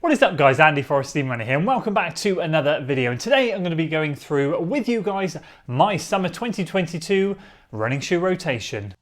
What is up guys, Andy Forrest Steam Runner here and welcome back to another video, and today I'm going to be going through with you guys my summer 2022 running shoe rotation.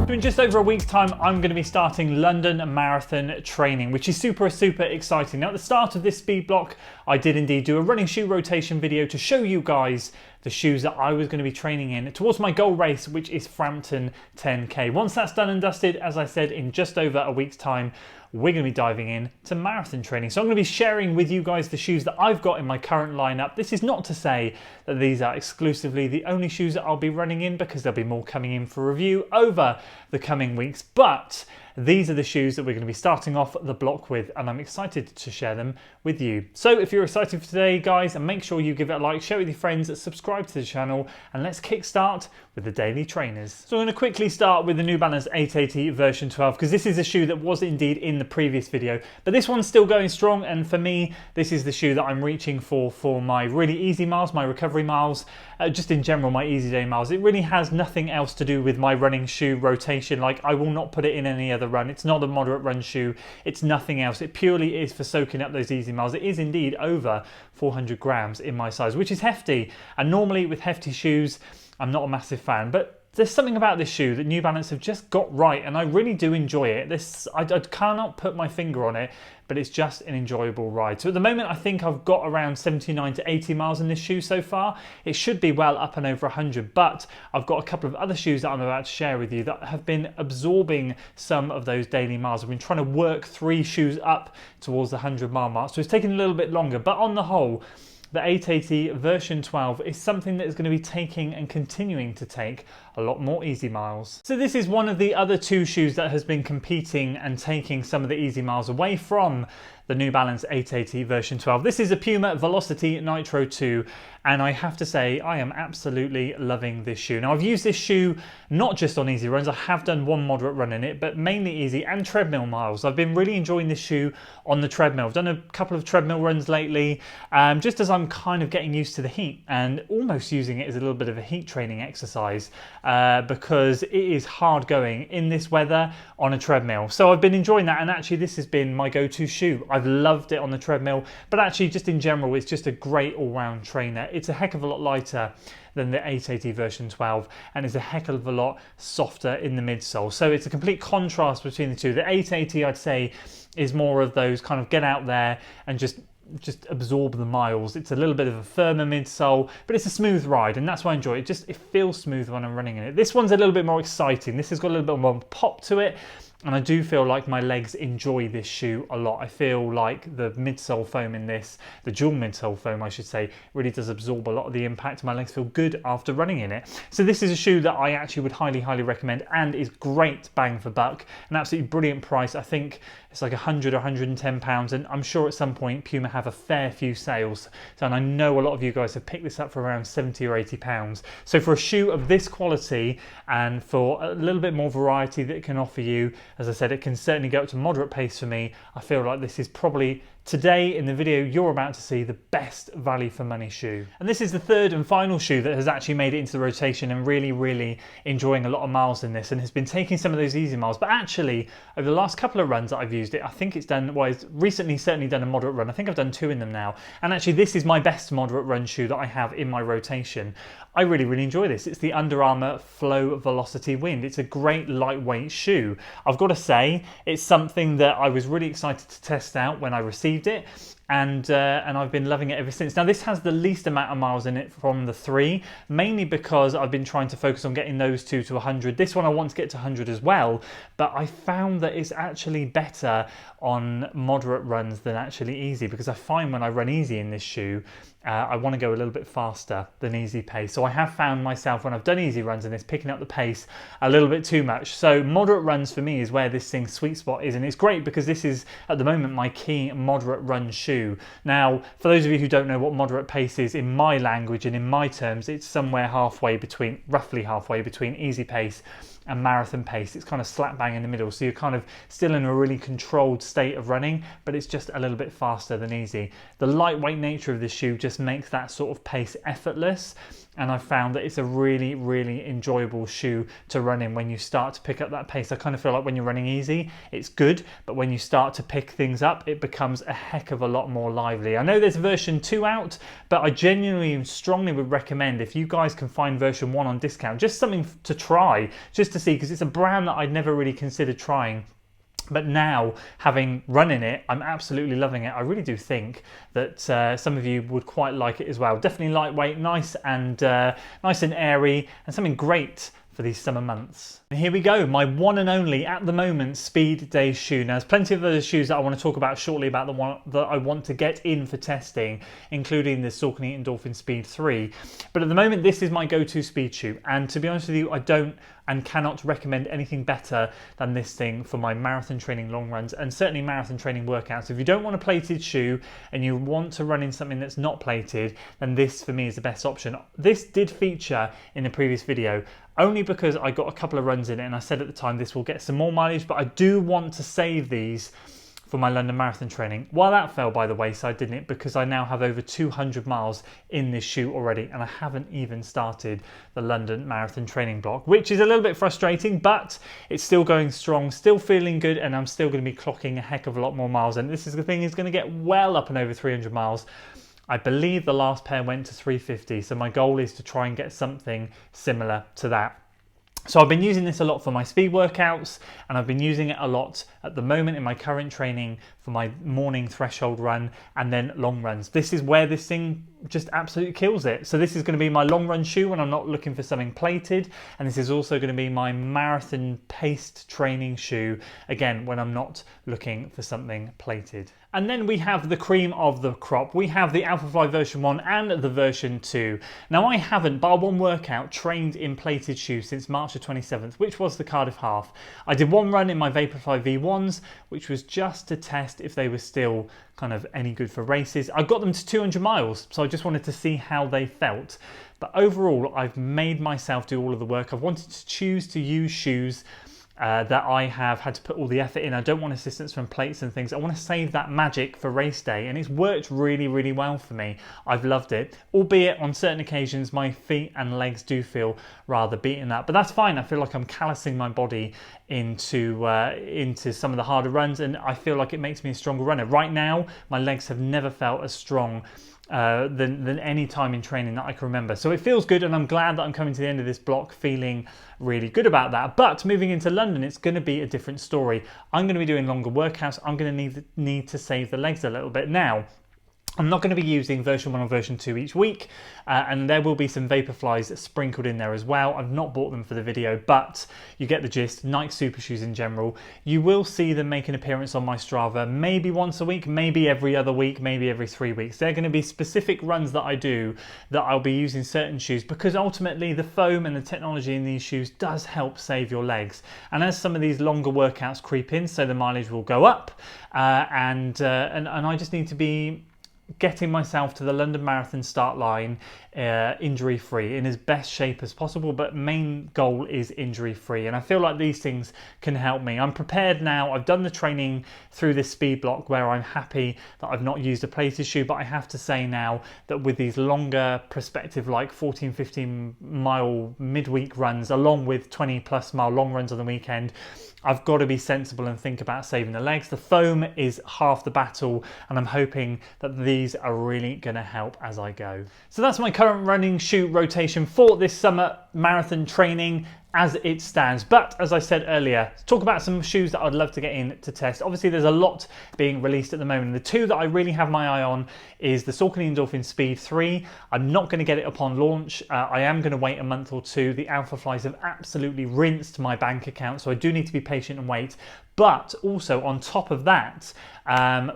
In just over a week's time, I'm going to be starting London Marathon training, which is super exciting. Now, at the start of this speed block, I did indeed do a running shoe rotation video to show you guys the shoes that I was going to be training in towards my goal race, which is Frampton 10K. Once that's done and dusted, as I said, in just over a week's time, we're going to be diving in to marathon training. So I'm going to be sharing with you guys the shoes that I've got in my current lineup. This is not to say that these are exclusively the only shoes that I'll be running in, because there'll be more coming in for review over the coming weeks, but these are the shoes that we're going to be starting off the block with, and I'm excited to share them with you. So if you're excited for today, guys, and make sure you give it a like, share it with your friends, subscribe to the channel, and let's kickstart with the daily trainers. So I'm going to quickly start with the New Balance 880 version 12, because this is a shoe that was indeed in the previous video, but this one's still going strong, and for me, this is the shoe that I'm reaching for my really easy miles, my recovery miles, just in general, my easy day miles. It really has nothing else to do with my running shoe rotation. Like, I will not put it in any other run. It's not a moderate run shoe. It's nothing else. It purely is for soaking up those easy miles. It is indeed over 400 grams in my size, which is hefty. And normally with hefty shoes, I'm not a massive fan, but there's something about this shoe that New Balance have just got right, and I really do enjoy it. I cannot put my finger on it, but it's just an enjoyable ride. So at the moment, I think I've got around 79 to 80 miles in this shoe so far. It should be well up and over 100, but I've got a couple of other shoes that I'm about to share with you that have been absorbing some of those daily miles. I've been trying to work 3 shoes up towards the 100-mile mark, so it's taking a little bit longer, but on the whole, the 880 version 12 is something that is going to be taking and continuing to take a lot more easy miles. So this is one of the other 2 shoes that has been competing and taking some of the easy miles away from the New Balance 880 version 12. This is a Puma Velocity Nitro 2, and I have to say I am absolutely loving this shoe. Now, I've used this shoe not just on easy runs. I have done one moderate run in it, but mainly easy and treadmill miles. I've been really enjoying this shoe on the treadmill. I've done a couple of treadmill runs lately, just as I'm kind of getting used to the heat and almost using it as a little bit of a heat training exercise, because it is hard going in this weather on a treadmill. So I've been enjoying that, and actually this has been my go-to shoe. I've loved it on the treadmill, but actually just in general, it's just a great all-round trainer. It's a heck of a lot lighter than the 880 version 12, and it's a heck of a lot softer in the midsole. So it's a complete contrast between the two. The 880, I'd say, is more of those kind of get out there and just absorb the miles. It's a little bit of a firmer midsole, but it's a smooth ride, and that's why I enjoy it. It feels smooth when I'm running in it. This one's a little bit more exciting. This has got a little bit more pop to it, and I do feel like my legs enjoy this shoe a lot. I feel like the midsole foam in this, the dual midsole foam I should say, really does absorb a lot of the impact. My legs feel good after running in it. So this is a shoe that I actually would highly recommend, and is great bang for buck. An absolutely brilliant price. I think it's like 100 or 110 pounds, and I'm sure at some point Puma have a fair few sales. So, and I know a lot of you guys have picked this up for around 70 or 80 pounds. So for a shoe of this quality and for a little bit more variety that it can offer you, as I said, it can certainly go up to moderate pace for me. I feel like this is probably, today in the video you're about to see, the best value for money shoe. And this is the third and final shoe that has actually made it into the rotation, and really enjoying a lot of miles in this, and has been taking some of those easy miles. But actually, over the last couple of runs that I've used it, I think it's done, well, it's recently certainly done a moderate run. I think I've done 2 in them now. And actually this is my best moderate run shoe that I have in my rotation. I really enjoy this. It's the Under Armour Flow Velocity Wind. It's a great lightweight shoe. I've got to say, it's something that I was really excited to test out when I received it, and I've been loving it ever since. Now this has the least amount of miles in it from the three, mainly because I've been trying to focus on getting those two to 100. This one I want to get to 100 as well, but I found that it's actually better on moderate runs than actually easy, because I find when I run easy in this shoe, I want to go a little bit faster than easy pace. So I have found myself, when I've done easy runs in this, picking up the pace a little bit too much. So moderate runs for me is where this thing's sweet spot is, and it's great because this is at the moment my key moderate run shoe. Now, for those of you who don't know what moderate pace is in my language and in my terms, it's somewhere roughly halfway between easy pace and marathon pace. It's kind of slap bang in the middle, so you're kind of still in a really controlled state of running, but it's just a little bit faster than easy. The lightweight nature of this shoe just makes that sort of pace effortless, and I've found that it's a really, really enjoyable shoe to run in when you start to pick up that pace. I kind of feel like when you're running easy, it's good, but when you start to pick things up, it becomes a heck of a lot more lively. I know there's version 2 out, but I genuinely and strongly would recommend, if you guys can find version 1 on discount, just something to try, just to see, because it's a brand that I'd never really considered trying. But now, having run in it, I'm absolutely loving it. I really do think that some of you would quite like it as well. Definitely lightweight, nice and airy, and something great for these summer months. And here we go, my one and only, at the moment, Speed Day shoe. Now, there's plenty of other shoes that I want to talk about shortly, about the one that I want to get in for testing, including the Saucony Endorphin Speed 3. But at the moment, this is my go-to speed shoe. And to be honest with you, I don't and cannot recommend anything better than this thing for my marathon training long runs, and certainly marathon training workouts. If you don't want a plated shoe and you want to run in something that's not plated, then this for me is the best option. This did feature in the previous video, only because I got a couple of runs in it, and I said at the time this will get some more mileage, but I do want to save these for my London Marathon training. Well, that fell by the wayside, didn't it? Because I now have over 200 miles in this shoe already, and I haven't even started the London Marathon training block, which is a little bit frustrating, but it's still going strong, still feeling good, and I'm still going to be clocking a heck of a lot more miles. And this is the thing, is going to get well up and over 300 miles. I believe the last pair went to 350, so my goal is to try and get something similar to that. So I've been using this a lot for my speed workouts, and I've been using it a lot at the moment in my current training for my morning threshold run and then long runs. This is where this thing just absolutely kills it. So this is going to be my long run shoe when I'm not looking for something plated, and this is also going to be my marathon paced training shoe, again, when I'm not looking for something plated. And then we have the cream of the crop. We have the Alphafly version 1 and the version 2. Now, I haven't, bar one workout, trained in plated shoes since March the 27th, which was the Cardiff Half. I did one run in my Vaporfly V1s, which was just to test if they were still kind of any good for races. I got them to 200 miles, so I just wanted to see how they felt. But overall, I've made myself do all of the work. I've wanted to choose to use shoes that I have had to put all the effort in. I don't want assistance from plates and things. I want to save that magic for race day, and it's worked really, really well for me. I've loved it, albeit on certain occasions my feet and legs do feel rather beaten up, but that's fine. I feel like I'm callousing my body into some of the harder runs, and I feel like it makes me a stronger runner. Right now, my legs have never felt as strong than any time in training that I can remember. So it feels good, and I'm glad that I'm coming to the end of this block feeling really good about that. But moving into London, it's going to be a different story. I'm going to be doing longer workouts. I'm going to need to save the legs a little bit. Now, I'm not going to be using version 1 or version 2 each week, and there will be some Vaporflies sprinkled in there as well. I've not bought them for the video, but you get the gist. Nike super shoes in general. You will see them make an appearance on my Strava maybe once a week, maybe every other week, maybe every 3 weeks. They're going to be specific runs that I do that I'll be using certain shoes, because ultimately the foam and the technology in these shoes does help save your legs. And as some of these longer workouts creep in, so the mileage will go up, and I just need to be getting myself to the London Marathon start line injury free, in as best shape as possible, but main goal is injury free, and I feel like these things can help me. I'm prepared now. I've done the training through this speed block where I'm happy that I've not used a plated shoe, but I have to say now that with these longer perspective, like 14-15 mile midweek runs along with 20+ mile long runs on the weekend, I've got to be sensible and think about saving the legs. The foam is half the battle, and I'm hoping that these are really going to help as I go. So that's my current running shoe rotation for this summer marathon training. as it stands. But as I said earlier, let's talk about some shoes that I'd love to get in to test. Obviously there's a lot being released at the moment. The two that I really have my eye on is the Saucony Endorphin Speed 3. I'm not going to get it upon launch. I am going to wait a month or two. The Alpha Flies have absolutely rinsed my bank account, so I do need to be patient and wait. But also on top of that,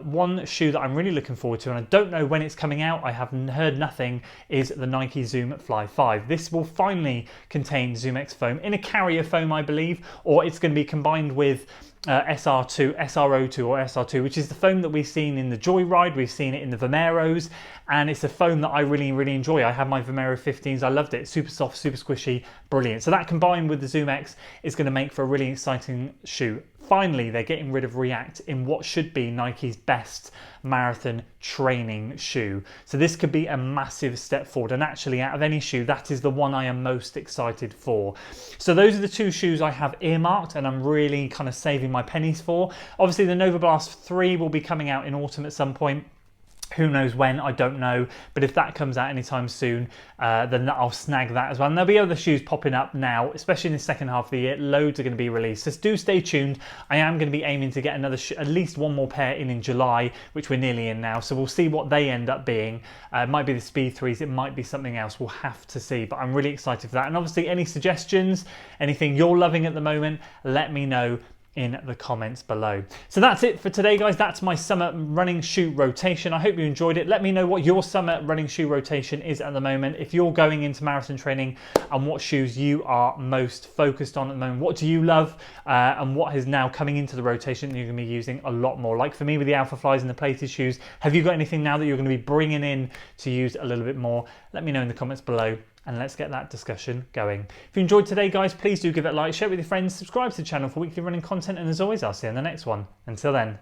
one shoe that I'm really looking forward to, and I don't know when it's coming out, I have heard nothing, is the Nike Zoom Fly 5. This will finally contain ZoomX foam in a carrier foam, I believe, or it's going to be combined with SR2, SRO2 or SR2, which is the foam that we've seen in the Joyride, we've seen it in the Vomeros, and it's a foam that I really enjoy. I have my Vomero 15s, I loved it, super soft, super squishy, brilliant. So that combined with the ZoomX is going to make for a really exciting shoe. Finally, they're getting rid of React in what should be Nike's best marathon training shoe. So this could be a massive step forward, and actually out of any shoe, that is the one I am most excited for. So those are the two shoes I have earmarked and I'm really kind of saving my pennies for. Obviously the Nova Blast 3 will be coming out in autumn at some point. Who knows when, I don't know, but if that comes out anytime soon, then I'll snag that as well. And there'll be other shoes popping up now, especially in the second half of the year. Loads are going to be released, so do stay tuned. I am going to be aiming to get another at least one more pair in July, which we're nearly in now, so we'll see what they end up being. It might be the Speed 3s, it might be something else, we'll have to see, but I'm really excited for that. And obviously any suggestions, anything you're loving at the moment, let me know in the comments below. So that's it for today, guys. That's my summer running shoe rotation. I hope you enjoyed it. Let me know what your summer running shoe rotation is at the moment, if you're going into marathon training, and what shoes you are most focused on at the moment. What do you love, and what is now coming into the rotation that you're going to be using a lot more? Like for me with the Alpha Flies and the plated shoes, have you got anything now that you're going to be bringing in to use a little bit more? Let me know in the comments below, and let's get that discussion going. If you enjoyed today, guys, please do give it a like, share it with your friends, subscribe to the channel for weekly running content, and as always, I'll see you in the next one. Until then.